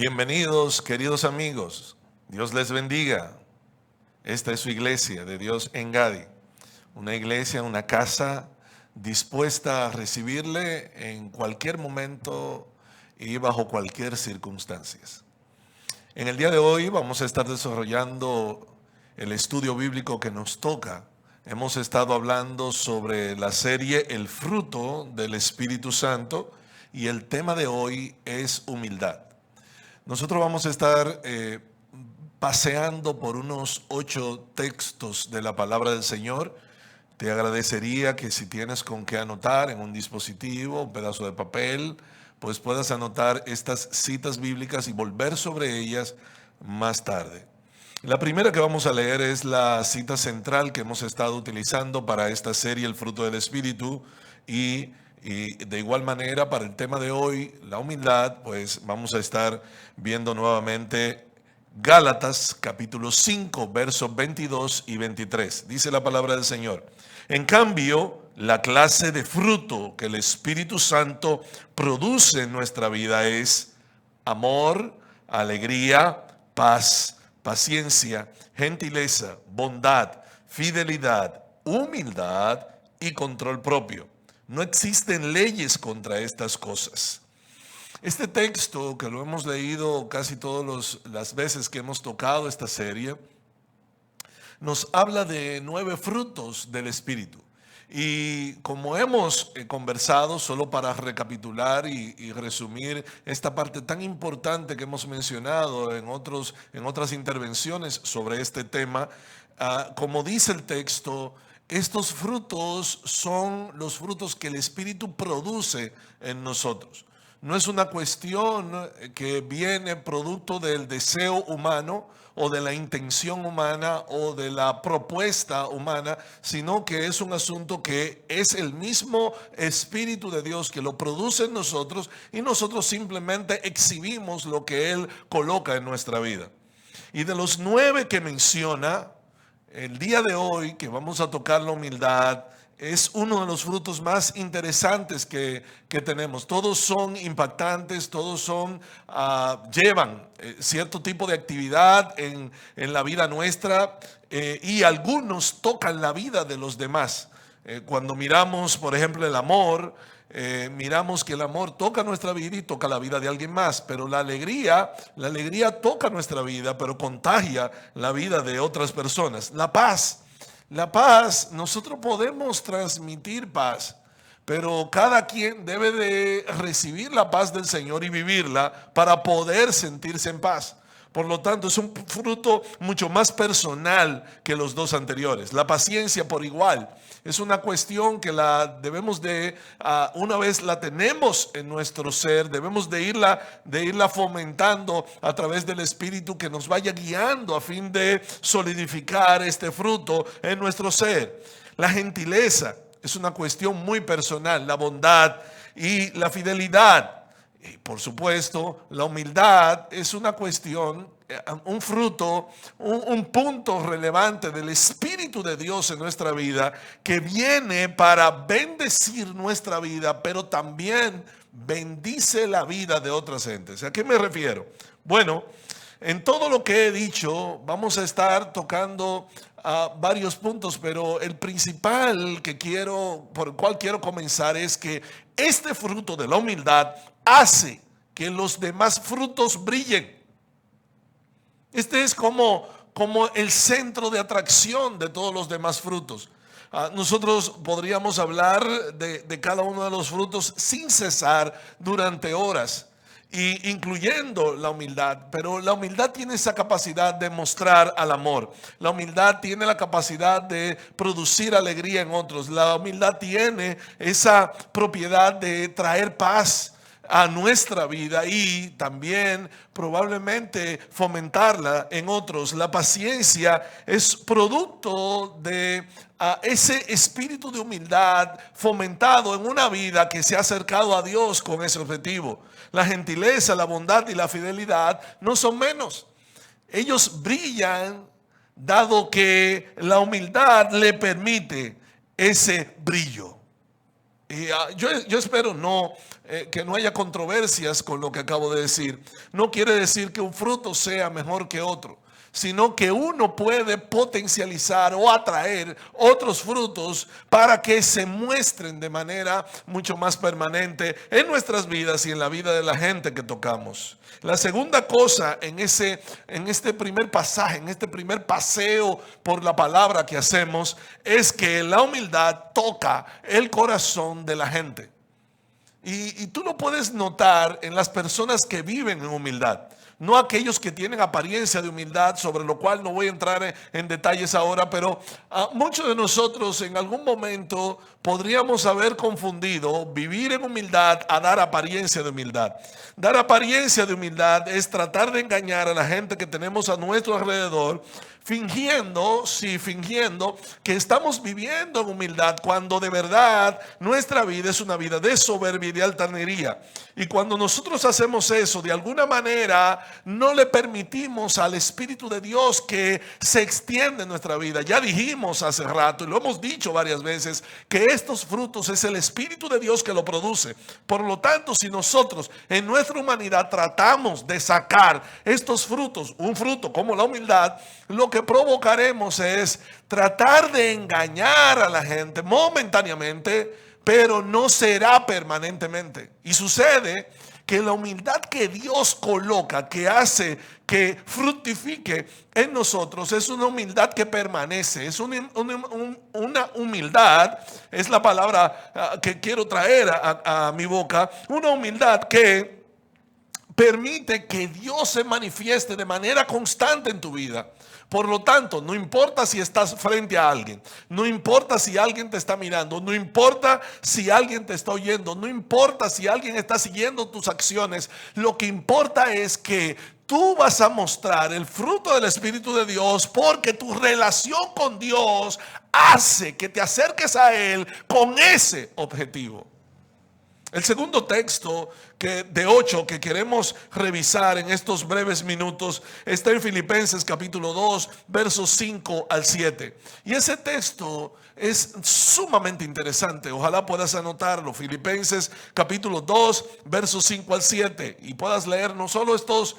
Bienvenidos, queridos amigos. Dios les bendiga. Esta es su iglesia de Dios en Gadi. Una iglesia, una casa dispuesta a recibirle en cualquier momento y bajo cualquier circunstancia. En el día de hoy vamos a estar desarrollando el estudio bíblico que nos toca. Hemos estado hablando sobre la serie El fruto del Espíritu Santo y el tema de hoy es humildad. Nosotros vamos a estar paseando por unos 8 textos de la palabra del Señor. Te agradecería que si tienes con qué anotar en un dispositivo, un pedazo de papel, pues puedas anotar estas citas bíblicas y volver sobre ellas más tarde. La primera que vamos a leer es la cita central que hemos estado utilizando para esta serie El fruto del Espíritu y de igual manera para el tema de hoy, la humildad, pues vamos a estar viendo nuevamente Gálatas capítulo 5 versos 22 y 23. Dice la palabra del Señor: en cambio, la clase de fruto que el Espíritu Santo produce en nuestra vida es amor, alegría, paz, paciencia, gentileza, bondad, fidelidad, humildad y control propio. No existen leyes contra estas cosas. Este texto, que lo hemos leído casi todas las veces que hemos tocado esta serie, nos habla de 9 frutos del Espíritu. Y como hemos conversado, solo para recapitular y resumir esta parte tan importante que hemos mencionado en otras intervenciones sobre este tema, como dice el texto, estos frutos son los frutos que el Espíritu produce en nosotros. No es una cuestión que viene producto del deseo humano o de la intención humana o de la propuesta humana, sino que es un asunto que es el mismo Espíritu de Dios que lo produce en nosotros y nosotros simplemente exhibimos lo que Él coloca en nuestra vida. Y de los 9 que menciona, el día de hoy que vamos a tocar la humildad, es uno de los frutos más interesantes que tenemos. Todos son impactantes, todos llevan cierto tipo de actividad en la vida nuestra y algunos tocan la vida de los demás. Cuando miramos, por ejemplo, el amor, miramos que el amor toca nuestra vida y toca la vida de alguien más, pero la alegría toca nuestra vida, pero contagia la vida de otras personas. La paz, nosotros podemos transmitir paz, pero cada quien debe de recibir la paz del Señor y vivirla para poder sentirse en paz. Por lo tanto, es un fruto mucho más personal que los 2 anteriores. La paciencia por igual. Es una cuestión que la debemos de, una vez la tenemos en nuestro ser, debemos de irla fomentando a través del Espíritu que nos vaya guiando a fin de solidificar este fruto en nuestro ser. La gentileza es una cuestión muy personal, la bondad y la fidelidad. Y por supuesto, la humildad es una cuestión, un fruto, un punto relevante del Espíritu de Dios en nuestra vida que viene para bendecir nuestra vida, pero también bendice la vida de otras gentes. ¿A qué me refiero? Bueno, en todo lo que he dicho vamos a estar tocando varios puntos, pero el principal por el cual quiero comenzar es que este fruto de la humildad hace que los demás frutos brillen. Este es como el centro de atracción de todos los demás frutos. Nosotros podríamos hablar de cada uno de los frutos sin cesar durante horas, incluyendo la humildad, pero la humildad tiene esa capacidad de mostrar al amor. La humildad tiene la capacidad de producir alegría en otros. La humildad tiene esa propiedad de traer paz a nuestra vida y también probablemente fomentarla en otros. La paciencia es producto de ese espíritu de humildad fomentado en una vida que se ha acercado a Dios con ese objetivo. La gentileza, la bondad y la fidelidad no son menos. Ellos brillan dado que la humildad le permite ese brillo. Y yo espero que no haya controversias con lo que acabo de decir. No quiere decir que un fruto sea mejor que otro, sino que uno puede potencializar o atraer otros frutos para que se muestren de manera mucho más permanente en nuestras vidas y en la vida de la gente que tocamos. La segunda cosa en este primer pasaje, en este primer paseo por la palabra que hacemos, es que la humildad toca el corazón de la gente. Y tú lo puedes notar en las personas que viven en humildad. No aquellos que tienen apariencia de humildad, sobre lo cual no voy a entrar en detalles ahora, pero muchos de nosotros en algún momento podríamos haber confundido vivir en humildad a dar apariencia de humildad. Dar apariencia de humildad es tratar de engañar a la gente que tenemos a nuestro alrededor, fingiendo que estamos viviendo en humildad, cuando de verdad nuestra vida es una vida de soberbia y de altanería. Y cuando nosotros hacemos eso, de alguna manera no le permitimos al Espíritu de Dios que se extienda en nuestra vida. Ya dijimos hace rato, y lo hemos dicho varias veces, que estos frutos es el Espíritu de Dios que lo produce. Por lo tanto, si nosotros en nuestra humanidad tratamos de sacar estos frutos, un fruto como la humildad, lo que provocaremos es tratar de engañar a la gente momentáneamente, pero no será permanentemente. Y sucede que la humildad que Dios coloca, que hace que fructifique en nosotros, es una humildad que permanece. Es una humildad, es la palabra que quiero traer a mi boca, una humildad que permite que Dios se manifieste de manera constante en tu vida. Por lo tanto, no importa si estás frente a alguien, no importa si alguien te está mirando, no importa si alguien te está oyendo, no importa si alguien está siguiendo tus acciones, lo que importa es que tú vas a mostrar el fruto del Espíritu de Dios, porque tu relación con Dios hace que te acerques a Él con ese objetivo. El segundo texto de 8 que queremos revisar en estos breves minutos está en Filipenses capítulo 2, versos 5 al 7. Y ese texto es sumamente interesante. Ojalá puedas anotarlo. Filipenses capítulo 2, versos 5 al 7. Y puedas leer no solo estos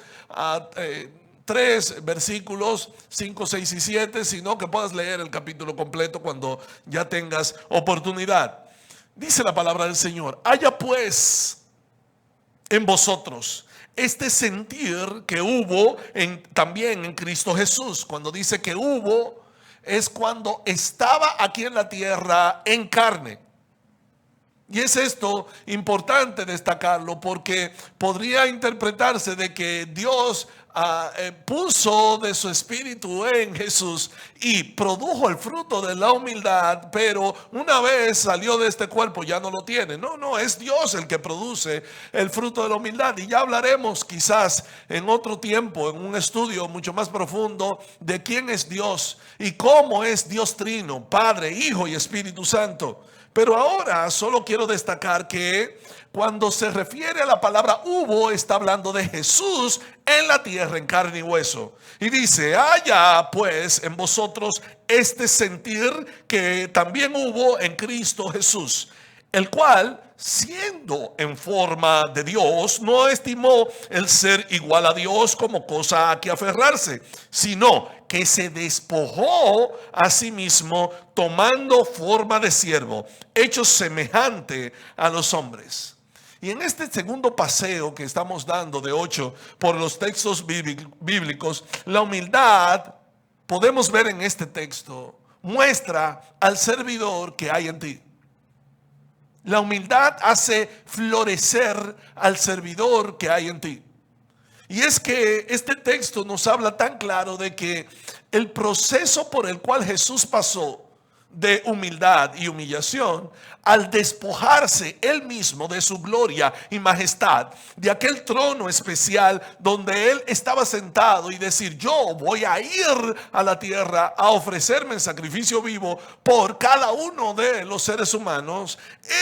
tres versículos 5, 6 y 7, sino que puedas leer el capítulo completo cuando ya tengas oportunidad. Dice la palabra del Señor: haya pues en vosotros este sentir que hubo también en Cristo Jesús. Cuando dice que hubo, es cuando estaba aquí en la tierra en carne. Y es esto importante destacarlo, porque podría interpretarse de que Dios puso de su espíritu en Jesús y produjo el fruto de la humildad, pero una vez salió de este cuerpo ya no lo tiene. No, es Dios el que produce el fruto de la humildad. Y ya hablaremos quizás en otro tiempo, en un estudio mucho más profundo, de quién es Dios y cómo es Dios Trino, Padre, Hijo y Espíritu Santo. Pero ahora solo quiero destacar que cuando se refiere a la palabra hubo, está hablando de Jesús en la tierra, en carne y hueso. Y dice: haya pues en vosotros este sentir que también hubo en Cristo Jesús, el cual, siendo en forma de Dios, no estimó el ser igual a Dios como cosa a que aferrarse, sino que se despojó a sí mismo, tomando forma de siervo, hecho semejante a los hombres. Y en este segundo paseo que estamos dando de 8 por los textos bíblicos, la humildad, podemos ver en este texto, muestra al servidor que hay en ti. La humildad hace florecer al servidor que hay en ti. Y es que este texto nos habla tan claro de que el proceso por el cual Jesús pasó de humildad y humillación, al despojarse él mismo de su gloria y majestad, de aquel trono especial donde él estaba sentado, y decir: yo voy a ir a la tierra a ofrecerme en sacrificio vivo por cada uno de los seres humanos,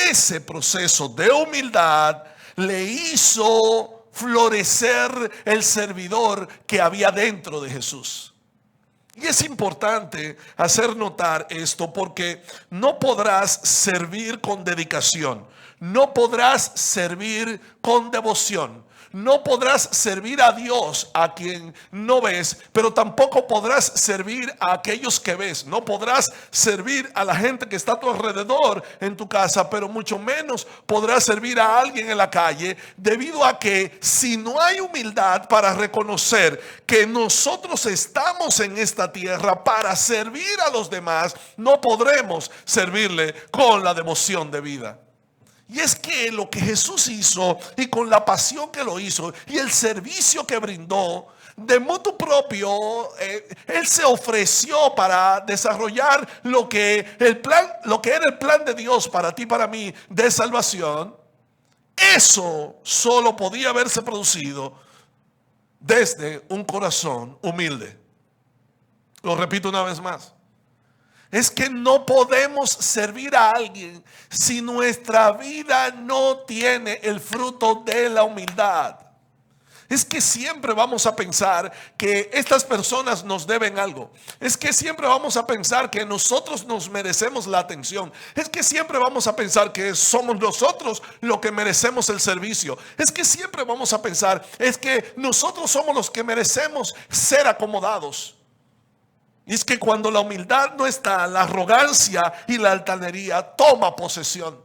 ese proceso de humildad le hizo florecer el servidor que había dentro de Jesús. Y es importante hacer notar esto porque no podrás servir con dedicación, no podrás servir con devoción, no podrás servir a Dios a quien no ves, pero tampoco podrás servir a aquellos que ves. No podrás servir a la gente que está a tu alrededor en tu casa, pero mucho menos podrás servir a alguien en la calle, debido a que si no hay humildad para reconocer que nosotros estamos en esta tierra para servir a los demás, no podremos servirle con la devoción de vida. Y es que lo que Jesús hizo, y con la pasión que lo hizo, y el servicio que brindó, de motu propio, Él se ofreció para desarrollar lo que era el plan de Dios para ti y para mí de salvación. Eso solo podía haberse producido desde un corazón humilde. Lo repito una vez más. Es que no podemos servir a alguien si nuestra vida no tiene el fruto de la humildad. Es que siempre vamos a pensar que estas personas nos deben algo. Es que siempre vamos a pensar que nosotros nos merecemos la atención. Es que siempre vamos a pensar que somos nosotros los que merecemos el servicio. Es que siempre vamos a pensar, es que nosotros somos los que merecemos ser acomodados. Y es que cuando la humildad no está, la arrogancia y la altanería toma posesión.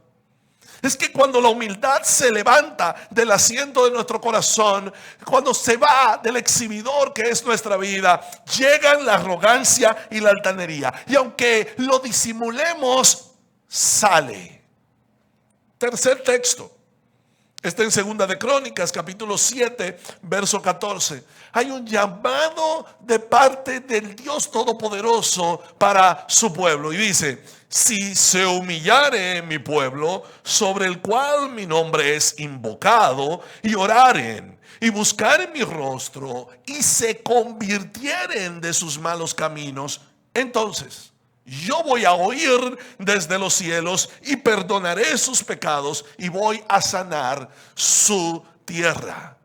Es que cuando la humildad se levanta del asiento de nuestro corazón, cuando se va del exhibidor que es nuestra vida, llegan la arrogancia y la altanería. Y aunque lo disimulemos, sale. Tercer texto. Está en Segunda de Crónicas, capítulo 7, verso 14. Hay un llamado de parte del Dios Todopoderoso para su pueblo. Y dice: si se humillare mi pueblo, sobre el cual mi nombre es invocado, y oraren, y buscaren mi rostro, y se convirtieren de sus malos caminos, entonces yo voy a oír desde los cielos y perdonaré sus pecados y voy a sanar su tierra.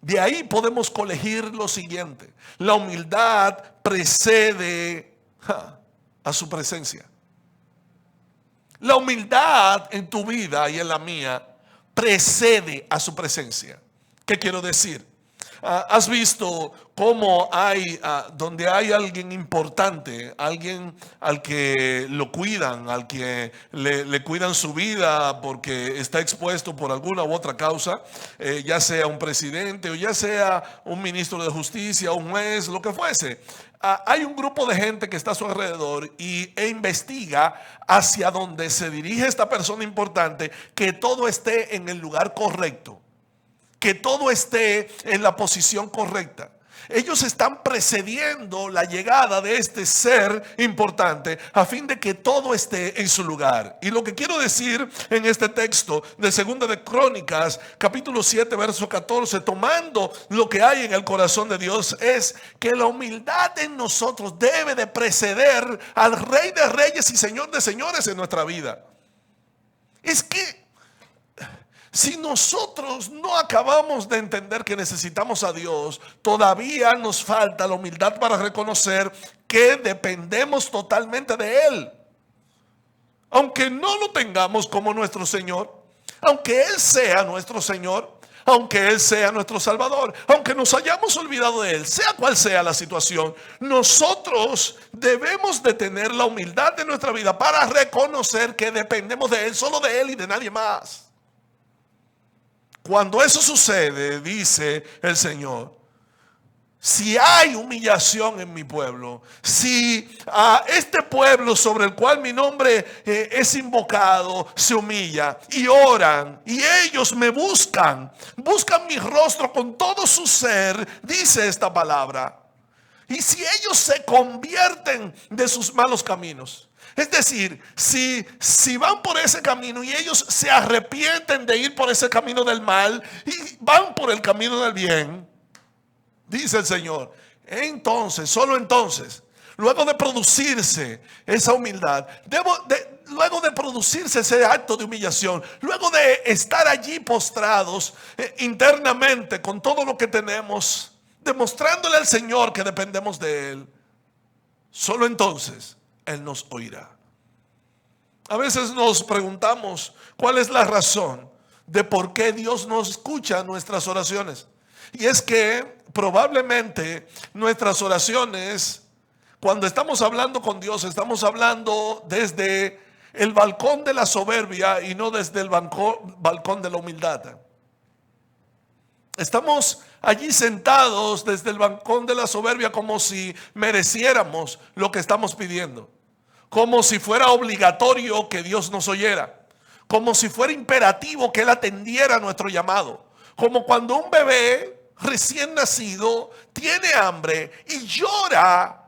De ahí podemos colegir lo siguiente: la humildad precede a su presencia. La humildad en tu vida y en la mía precede a su presencia. ¿Qué quiero decir? ¿Has visto cómo hay, donde hay alguien importante, alguien al que lo cuidan, al que le cuidan su vida porque está expuesto por alguna u otra causa, ya sea un presidente o ya sea un ministro de justicia, un juez, lo que fuese? Hay un grupo de gente que está a su alrededor e investiga hacia donde se dirige esta persona importante, que todo esté en el lugar correcto, que todo esté en la posición correcta. Ellos están precediendo la llegada de este ser importante a fin de que todo esté en su lugar. Y lo que quiero decir en este texto de Segunda de Crónicas, capítulo 7, verso 14, tomando lo que hay en el corazón de Dios, es que la humildad en nosotros debe de preceder al Rey de Reyes y Señor de Señores en nuestra vida. Es que si nosotros no acabamos de entender que necesitamos a Dios, todavía nos falta la humildad para reconocer que dependemos totalmente de Él. Aunque no lo tengamos como nuestro Señor, aunque Él sea nuestro Señor, aunque Él sea nuestro Salvador, aunque nos hayamos olvidado de Él, sea cual sea la situación, nosotros debemos de tener la humildad de nuestra vida para reconocer que dependemos de Él, solo de Él y de nadie más. Cuando eso sucede, dice el Señor, si hay humillación en mi pueblo, si a este pueblo sobre el cual mi nombre es invocado se humilla y oran y ellos me buscan mi rostro con todo su ser, dice esta palabra, y si ellos se convierten de sus malos caminos, es decir, si van por ese camino y ellos se arrepienten de ir por ese camino del mal y van por el camino del bien, dice el Señor, entonces, solo entonces, luego de producirse esa humildad, luego de producirse ese acto de humillación, luego de estar allí postrados internamente con todo lo que tenemos, demostrándole al Señor que dependemos de Él, solo entonces Él nos oirá. A veces nos preguntamos cuál es la razón de por qué Dios no escucha nuestras oraciones. Y es que probablemente nuestras oraciones, cuando estamos hablando con Dios, estamos hablando desde el balcón de la soberbia y no desde el balcón de la humildad. Estamos allí sentados desde el balcón de la soberbia como si mereciéramos lo que estamos pidiendo, como si fuera obligatorio que Dios nos oyera, como si fuera imperativo que Él atendiera nuestro llamado, como cuando un bebé recién nacido tiene hambre y llora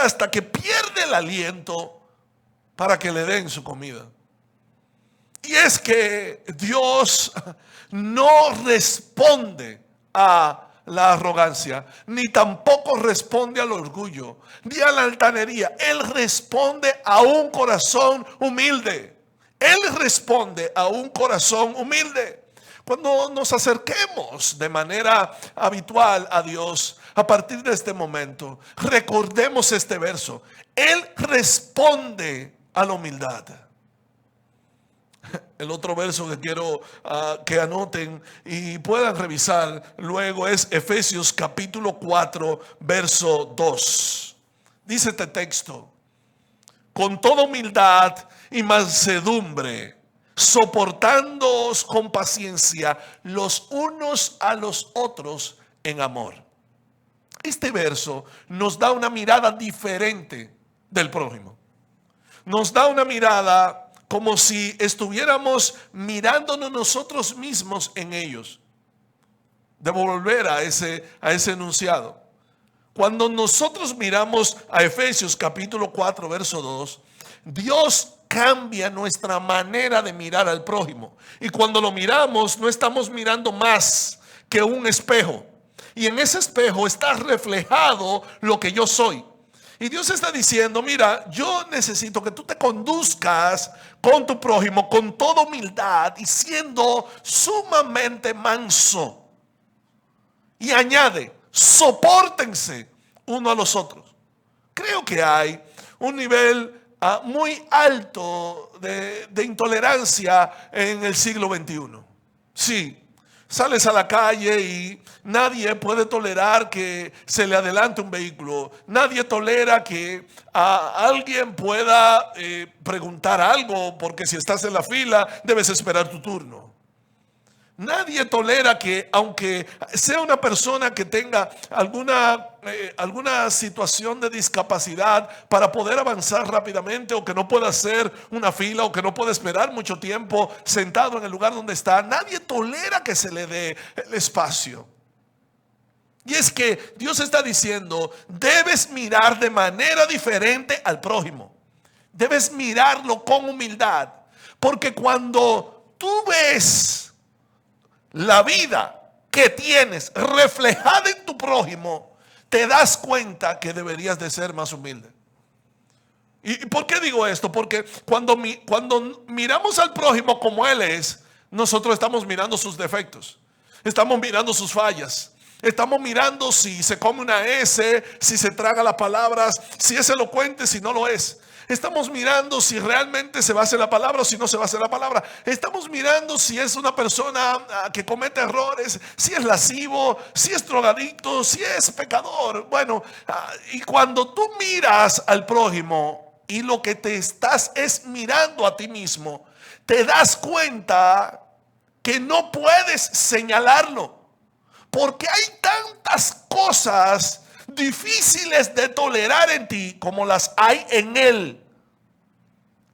hasta que pierde el aliento para que le den su comida. Y es que Dios no responde a la arrogancia, ni tampoco responde al orgullo, ni a la altanería. Él responde a un corazón humilde. Él responde a un corazón humilde. Cuando nos acerquemos de manera habitual a Dios, a partir de este momento, recordemos este verso. Él responde a la humildad. El otro verso que quiero que anoten y puedan revisar luego es Efesios capítulo 4, verso 2. Dice este texto: con toda humildad y mansedumbre, soportándoos con paciencia los unos a los otros en amor. Este verso nos da una mirada diferente del prójimo. Nos da una mirada como si estuviéramos mirándonos nosotros mismos en ellos. Debo volver a ese enunciado. Cuando nosotros miramos a Efesios capítulo 4, verso 2, Dios cambia nuestra manera de mirar al prójimo. Y cuando lo miramos, no estamos mirando más que un espejo. Y en ese espejo está reflejado lo que yo soy. Y Dios está diciendo: mira, yo necesito que tú te conduzcas con tu prójimo con toda humildad y siendo sumamente manso. Y añade: sopórtense uno a los otros. Creo que hay un nivel muy alto de intolerancia en el siglo XXI. Sí. Sales a la calle y nadie puede tolerar que se le adelante un vehículo. Nadie tolera que alguien pueda preguntar algo, porque si estás en la fila debes esperar tu turno. Nadie tolera que, aunque sea una persona que tenga alguna situación de discapacidad, para poder avanzar rápidamente, o que no pueda hacer una fila, o que no pueda esperar mucho tiempo sentado en el lugar donde está, nadie tolera que se le dé el espacio. Y es que Dios está diciendo: debes mirar de manera diferente al prójimo. Debes mirarlo con humildad, porque cuando tú ves la vida que tienes reflejada en tu prójimo, te das cuenta que deberías de ser más humilde. ¿Y por qué digo esto? Porque cuando miramos al prójimo como él es, nosotros estamos mirando sus defectos, estamos mirando sus fallas, estamos mirando si se come una S, si se traga las palabras, si es elocuente, si no lo es. Estamos mirando si realmente se va a hacer la palabra o si no se va a hacer la palabra. Estamos mirando si es una persona que comete errores, si es lascivo, si es drogadicto, si es pecador. Bueno, y cuando tú miras al prójimo y lo que te estás es mirando a ti mismo, te das cuenta que no puedes señalarlo, porque hay tantas cosas difíciles de tolerar en ti como las hay en él.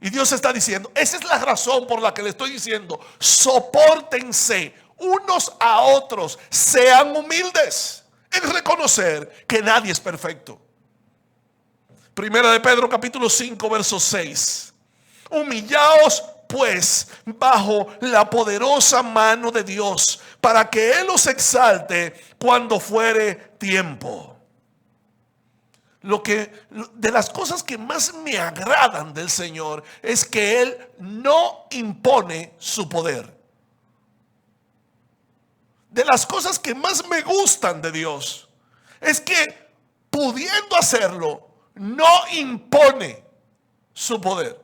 Y Dios está diciendo: esa es la razón por la que le estoy diciendo: sopórtense unos a otros, sean humildes en reconocer que nadie es perfecto. Primera de Pedro capítulo 5, verso 6: humillaos pues bajo la poderosa mano de Dios, para que Él os exalte cuando fuere tiempo. De las cosas que más me agradan del Señor es que Él no impone su poder. De las cosas que más me gustan de Dios es que, pudiendo hacerlo, no impone su poder.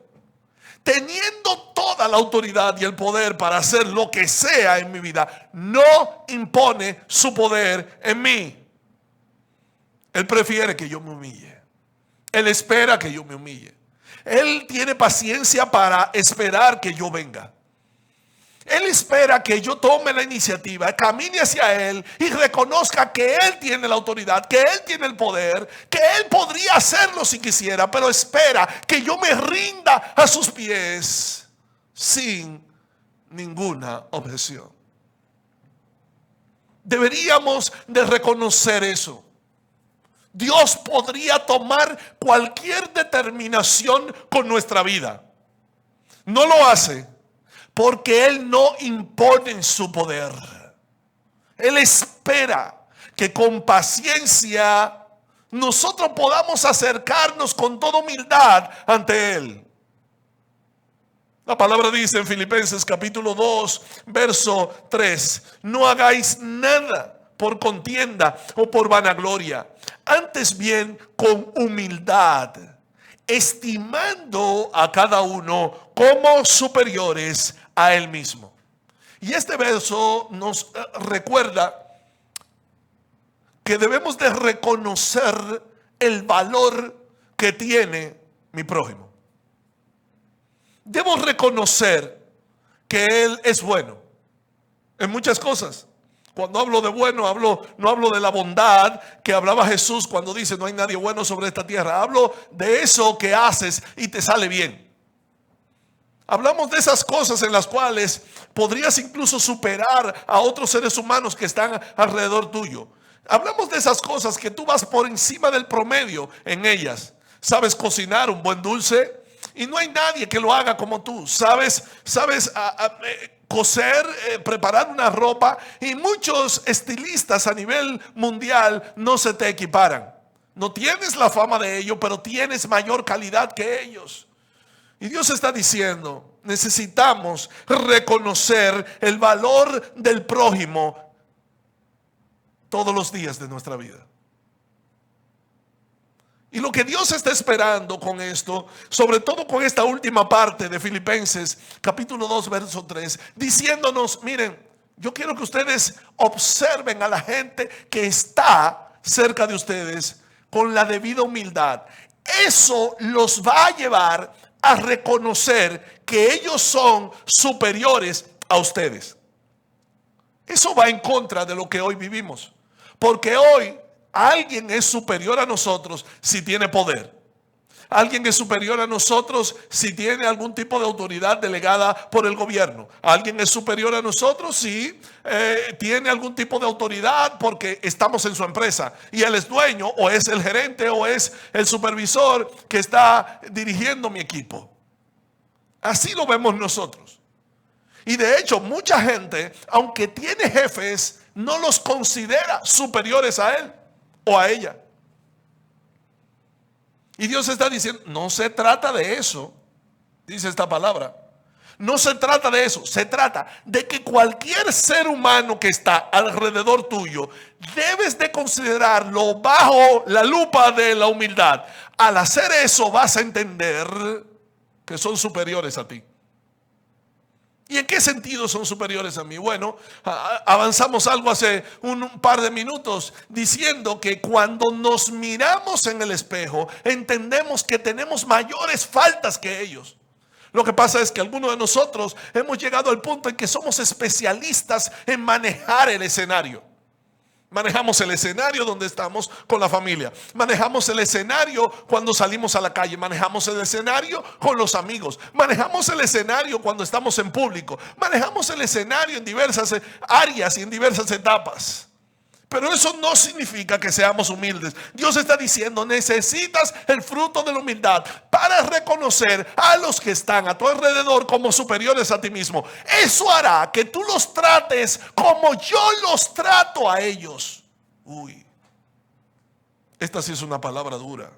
Teniendo toda la autoridad y el poder para hacer lo que sea en mi vida, no impone su poder en mí. Él prefiere que yo me humille. Él espera que yo me humille. Él tiene paciencia para esperar que yo venga. Él espera que yo tome la iniciativa, camine hacia Él y reconozca que Él tiene la autoridad, que Él tiene el poder, que Él podría hacerlo si quisiera, pero espera que yo me rinda a sus pies sin ninguna objeción. Deberíamos de reconocer eso. Dios podría tomar cualquier determinación con nuestra vida. No lo hace porque Él no impone su poder. Él espera que con paciencia nosotros podamos acercarnos con toda humildad ante Él. La palabra dice en Filipenses capítulo 2, verso 3: no hagáis nada por contienda o por vanagloria, antes bien con humildad, estimando a cada uno como superiores a él mismo. Y este verso nos recuerda que debemos de reconocer el valor que tiene mi prójimo. Debo reconocer que Él es bueno en muchas cosas. Cuando hablo de bueno, no hablo de la bondad que hablaba Jesús cuando dice no hay nadie bueno sobre esta tierra. Hablo de eso que haces y te sale bien. Hablamos de esas cosas en las cuales podrías incluso superar a otros seres humanos que están alrededor tuyo. Hablamos de esas cosas que tú vas por encima del promedio en ellas. Sabes cocinar un buen dulce y no hay nadie que lo haga como tú. Sabes coser, preparar una ropa, y muchos estilistas a nivel mundial no se te equiparan. No tienes la fama de ellos, pero tienes mayor calidad que ellos. Y Dios está diciendo, necesitamos reconocer el valor del prójimo todos los días de nuestra vida. Y lo que Dios está esperando con esto, sobre todo con esta última parte de Filipenses capítulo 2 verso 3, diciéndonos, miren, yo quiero que ustedes observen a la gente que está cerca de ustedes con la debida humildad. Eso los va a llevar a reconocer que ellos son superiores a ustedes. Eso va en contra de lo que hoy vivimos, porque hoy alguien es superior a nosotros si tiene poder. Alguien es superior a nosotros si tiene algún tipo de autoridad delegada por el gobierno. Alguien es superior a nosotros si tiene algún tipo de autoridad porque estamos en su empresa y él es dueño, o es el gerente, o es el supervisor que está dirigiendo mi equipo. Así lo vemos nosotros. Y de hecho, mucha gente, aunque tiene jefes, no los considera superiores a él o a ella. Y Dios está diciendo, no se trata de eso, dice esta palabra. No se trata de eso, se trata de que cualquier ser humano que está alrededor tuyo, debes de considerarlo bajo la lupa de la humildad. Al hacer eso vas a entender que son superiores a ti. ¿Y en qué sentido son superiores a mí? Bueno, avanzamos algo hace un par de minutos diciendo que cuando nos miramos en el espejo, entendemos que tenemos mayores faltas que ellos. Lo que pasa es que algunos de nosotros hemos llegado al punto en que somos especialistas en manejar el escenario. Manejamos el escenario donde estamos con la familia. Manejamos el escenario cuando salimos a la calle. Manejamos el escenario con los amigos. Manejamos el escenario cuando estamos en público. Manejamos el escenario en diversas áreas y en diversas etapas. Pero eso no significa que seamos humildes. Dios está diciendo, necesitas el fruto de la humildad para reconocer a los que están a tu alrededor como superiores a ti mismo. Eso hará que tú los trates como yo los trato a ellos. Uy, esta sí es una palabra dura.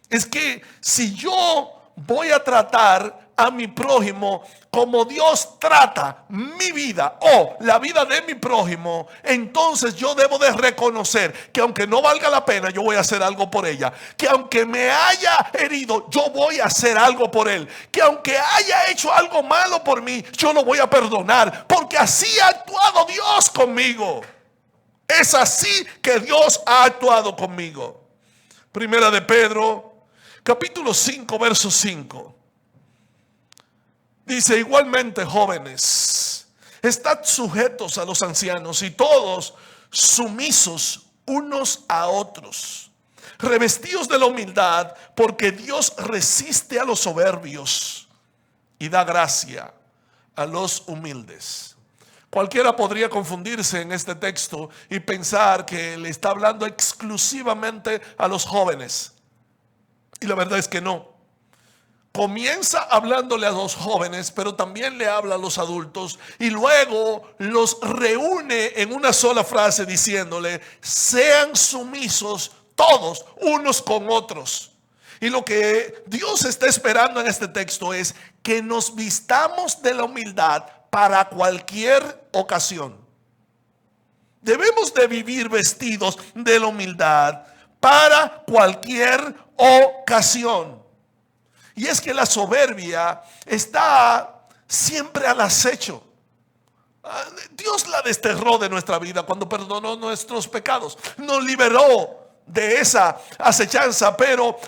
Es que si yo voy a tratar a mi prójimo como Dios trata mi vida o la vida de mi prójimo, entonces yo debo de reconocer que aunque no valga la pena, yo voy a hacer algo por ella. Que aunque me haya herido, yo voy a hacer algo por él. Que aunque haya hecho algo malo por mí, yo lo voy a perdonar, porque así ha actuado Dios conmigo. Es así que Dios ha actuado conmigo. Primera de Pedro, capítulo 5, verso 5. Dice: igualmente, jóvenes, estad sujetos a los ancianos y todos sumisos unos a otros, revestidos de la humildad, porque Dios resiste a los soberbios y da gracia a los humildes. Cualquiera podría confundirse en este texto y pensar que le está hablando exclusivamente a los jóvenes. Y la verdad es que no. Comienza hablándole a los jóvenes, pero también le habla a los adultos y luego los reúne en una sola frase diciéndole: sean sumisos todos unos con otros. Y lo que Dios está esperando en este texto es que nos vistamos de la humildad para cualquier ocasión. Debemos de vivir vestidos de la humildad para cualquier ocasión. Y es que la soberbia está siempre al acecho. Dios la desterró de nuestra vida cuando perdonó nuestros pecados. Nos liberó de esa acechanza, pero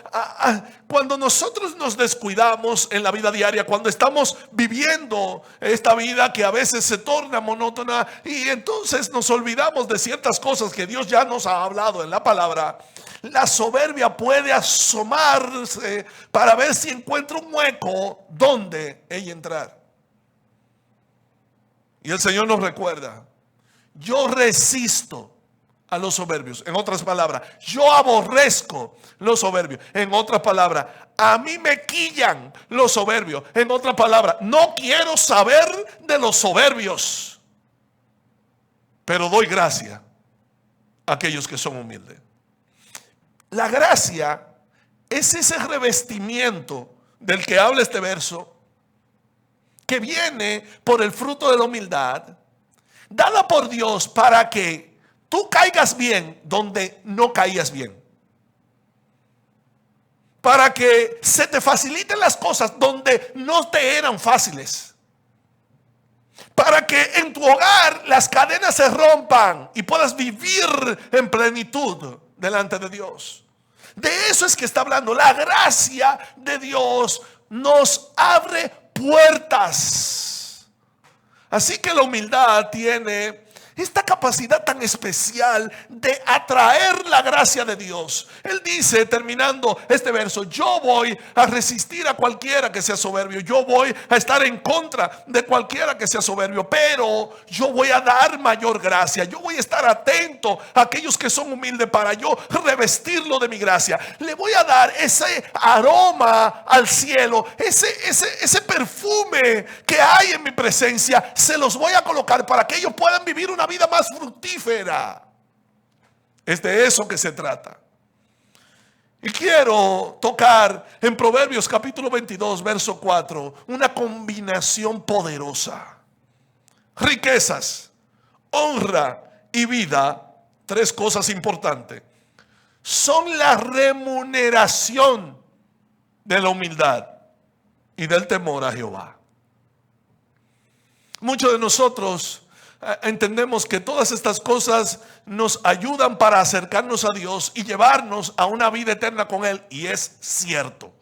cuando nosotros nos descuidamos en la vida diaria, cuando estamos viviendo esta vida que a veces se torna monótona y entonces nos olvidamos de ciertas cosas que Dios ya nos ha hablado en la palabra, la soberbia puede asomarse para ver si encuentra un hueco donde ella entrar. Y el Señor nos recuerda: yo resisto a los soberbios. En otras palabras, yo aborrezco los soberbios. En otras palabras, a mí me quillan los soberbios. En otras palabras, no quiero saber de los soberbios, pero doy gracia a aquellos que son humildes. La gracia es ese revestimiento del que habla este verso, que viene por el fruto de la humildad, dada por Dios para que tú caigas bien donde no caías bien, para que se te faciliten las cosas donde no te eran fáciles, para que en tu hogar las cadenas se rompan y puedas vivir en plenitud delante de Dios. De eso es que está hablando. La gracia de Dios nos abre puertas. Así que la humildad tiene esta capacidad tan especial de atraer la gracia de Dios. Él dice, terminando este verso: yo voy a resistir a cualquiera que sea soberbio, yo voy a estar en contra de cualquiera que sea soberbio, pero yo voy a dar mayor gracia. Yo voy a estar atento a aquellos que son humildes para yo revestirlo de mi gracia. Le voy a dar ese aroma al cielo, ese perfume que hay en mi presencia. Se los voy a colocar para que ellos puedan vivir una vida más fructífera. Es de eso que se trata. Y quiero tocar en Proverbios capítulo 22 verso 4 una combinación poderosa: riquezas, honra y vida. Tres cosas importantes son la remuneración de la humildad y del temor a Jehová. Muchos de nosotros entendemos que todas estas cosas nos ayudan para acercarnos a Dios y llevarnos a una vida eterna con Él, y es cierto.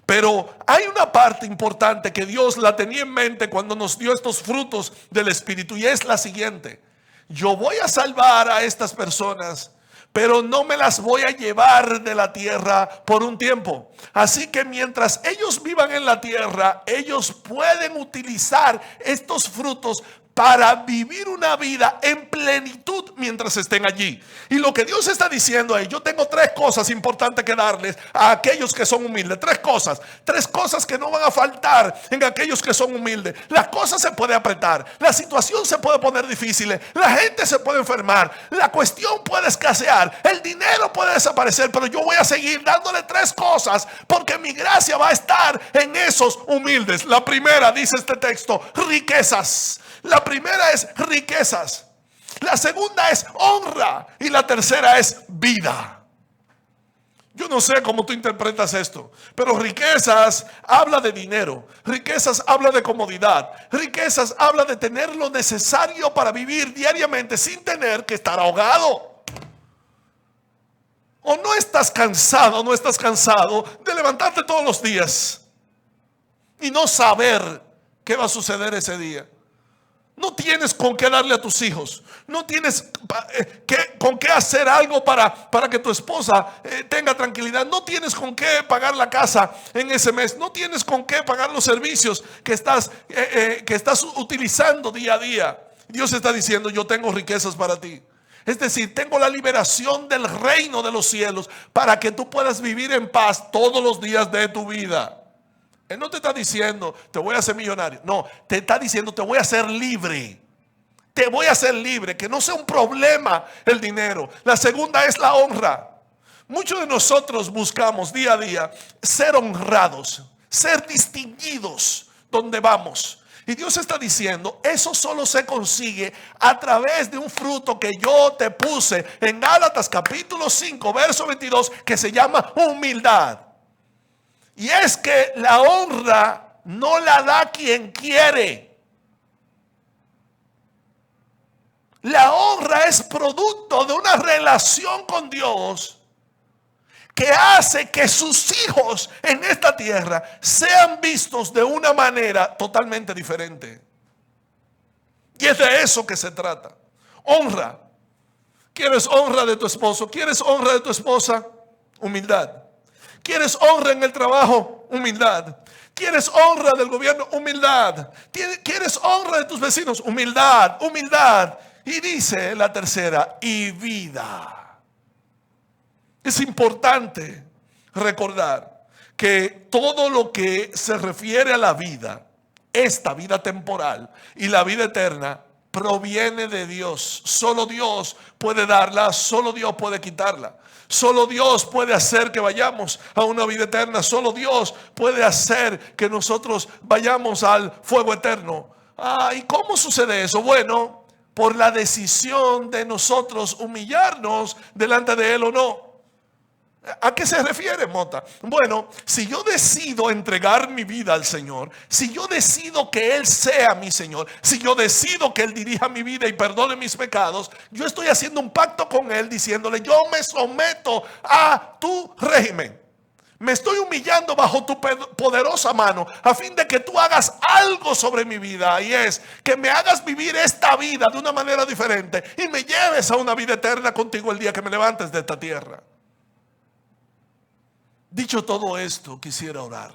Pero hay una parte importante que Dios la tenía en mente cuando nos dio estos frutos del Espíritu, y es la siguiente: yo voy a salvar a estas personas, pero no me las voy a llevar de la tierra por un tiempo. Así que mientras ellos vivan en la tierra, ellos pueden utilizar estos frutos para vivir una vida en plenitud mientras estén allí. Y lo que Dios está diciendo es: yo tengo tres cosas importantes que darles a aquellos que son humildes. Tres cosas que no van a faltar en aquellos que son humildes. Las cosas se pueden apretar, la situación se puede poner difícil, la gente se puede enfermar, la cuestión puede escasear, el dinero puede desaparecer, pero yo voy a seguir dándole tres cosas, porque mi gracia va a estar en esos humildes. La primera, dice este texto, riquezas. La primera es riquezas, la segunda es honra y la tercera es vida. Yo no sé cómo tú interpretas esto, pero riquezas habla de dinero, riquezas habla de comodidad, riquezas habla de tener lo necesario para vivir diariamente sin tener que estar ahogado. O no estás cansado, no estás cansado de levantarte todos los días y no saber qué va a suceder ese día. No tienes con qué darle a tus hijos. No tienes con qué hacer algo para que tu esposa tenga tranquilidad. No tienes con qué pagar la casa en ese mes. No tienes con qué pagar los servicios que estás utilizando día a día. Dios está diciendo: yo tengo riquezas para ti. Es decir, tengo la liberación del reino de los cielos para que tú puedas vivir en paz todos los días de tu vida. Él no te está diciendo: te voy a hacer millonario. No, te está diciendo: te voy a hacer libre. Te voy a hacer libre, que no sea un problema el dinero. La segunda es la honra. Muchos de nosotros buscamos día a día ser honrados, ser distinguidos donde vamos. Y Dios está diciendo: eso solo se consigue a través de un fruto que yo te puse en Gálatas capítulo 5 verso 22, que se llama humildad. Y es que la honra no la da quien quiere. La honra es producto de una relación con Dios que hace que sus hijos en esta tierra sean vistos de una manera totalmente diferente. Y es de eso que se trata. Honra. ¿Quieres honra de tu esposo? ¿Quieres honra de tu esposa? Humildad. ¿Quieres honra en el trabajo? Humildad. ¿Quieres honra del gobierno? Humildad. ¿Quieres honra de tus vecinos? Humildad, humildad. Y dice la tercera: y vida. Es importante recordar que todo lo que se refiere a la vida, esta vida temporal y la vida eterna, proviene de Dios. Solo Dios puede darla, solo Dios puede quitarla. Solo Dios puede hacer que vayamos a una vida eterna. Solo Dios puede hacer que nosotros vayamos al fuego eterno. ¿Y cómo sucede eso? Bueno, por la decisión de nosotros humillarnos delante de Él o no. ¿A qué se refiere, Mota? Bueno, si yo decido entregar mi vida al Señor, si yo decido que Él sea mi Señor, si yo decido que Él dirija mi vida y perdone mis pecados, yo estoy haciendo un pacto con Él diciéndole: yo me someto a tu régimen. Me estoy humillando bajo tu poderosa mano a fin de que tú hagas algo sobre mi vida, y es que me hagas vivir esta vida de una manera diferente y me lleves a una vida eterna contigo el día que me levantes de esta tierra. Dicho todo esto, quisiera orar.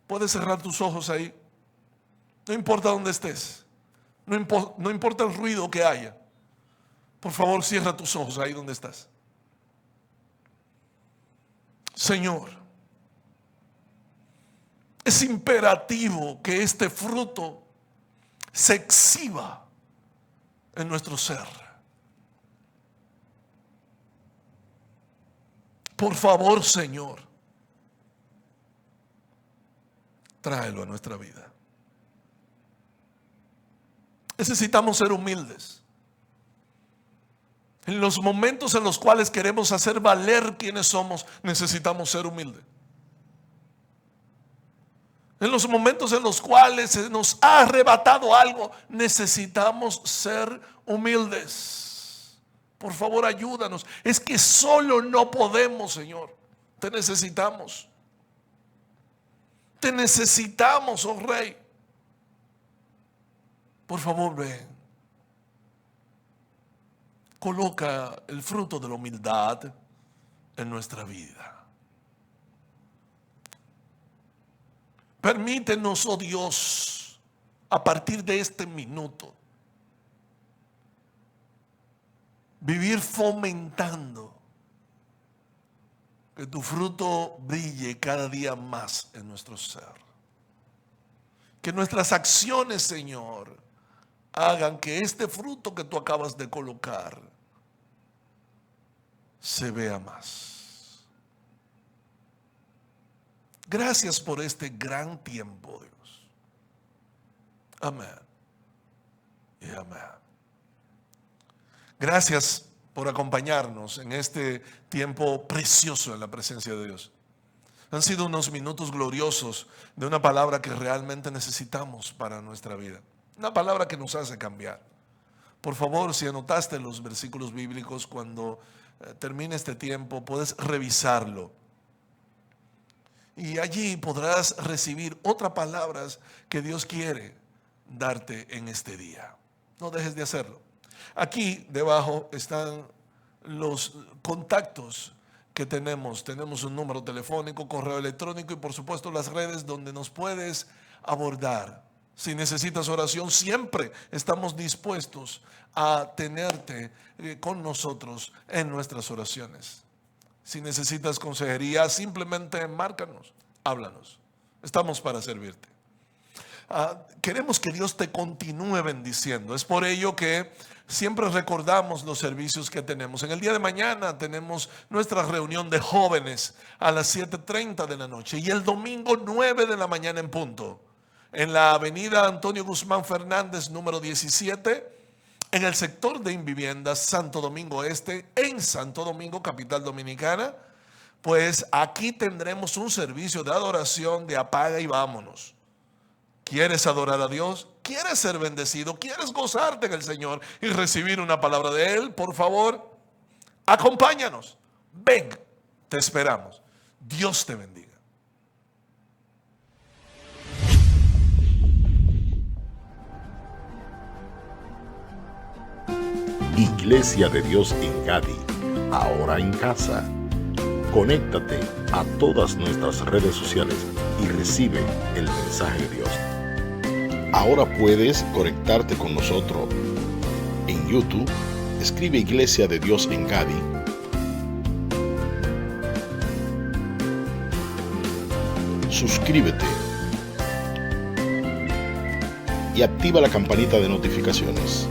Puedes cerrar tus ojos ahí. No importa dónde estés. No importa el ruido que haya. Por favor, cierra tus ojos ahí donde estás. Señor, es imperativo que este fruto se exhiba en nuestro ser. Por favor, Señor, tráelo a nuestra vida. Necesitamos ser humildes. En los momentos en los cuales queremos hacer valer quiénes somos, necesitamos ser humildes. En los momentos en los cuales se nos ha arrebatado algo, necesitamos ser humildes. Por favor, ayúdanos. Es que solo no podemos, Señor. Te necesitamos. Te necesitamos, oh Rey. Por favor, ven. Coloca el fruto de la humildad en nuestra vida. Permítenos, oh Dios, a partir de este minuto, vivir fomentando que tu fruto brille cada día más en nuestro ser. Que nuestras acciones, Señor, hagan que este fruto que tú acabas de colocar se vea más. Gracias por este gran tiempo, Dios. Amén y amén. Gracias por acompañarnos en este tiempo precioso en la presencia de Dios. Han sido unos minutos gloriosos de una palabra que realmente necesitamos para nuestra vida. Una palabra que nos hace cambiar. Por favor, si anotaste los versículos bíblicos, cuando termine este tiempo, puedes revisarlo. Y allí podrás recibir otras palabras que Dios quiere darte en este día. No dejes de hacerlo. Aquí debajo están los contactos que tenemos. Tenemos un número telefónico, correo electrónico y por supuesto las redes donde nos puedes abordar. Si necesitas oración, siempre estamos dispuestos a tenerte con nosotros en nuestras oraciones. Si necesitas consejería, simplemente márcanos, háblanos. Estamos para servirte. Queremos que Dios te continúe bendiciendo. Es por ello que siempre recordamos los servicios que tenemos. En el día de mañana tenemos nuestra reunión de jóvenes a las 7:30 de la noche y el domingo 9 de la mañana en punto, en la avenida Antonio Guzmán Fernández, número 17, en el sector de Inviviendas, Santo Domingo Este, en Santo Domingo, capital dominicana. Pues aquí tendremos un servicio de adoración de apaga y vámonos. ¿Quieres adorar a Dios? ¿Quieres ser bendecido? ¿Quieres gozarte en el Señor y recibir una palabra de Él? Por favor, acompáñanos. Ven, te esperamos. Dios te bendiga. Iglesia de Dios en Gadi, ahora en casa. Conéctate a todas nuestras redes sociales y recibe el mensaje de Dios. Ahora puedes conectarte con nosotros en YouTube. Escribe Iglesia de Dios en Gadi. Suscríbete y activa la campanita de notificaciones.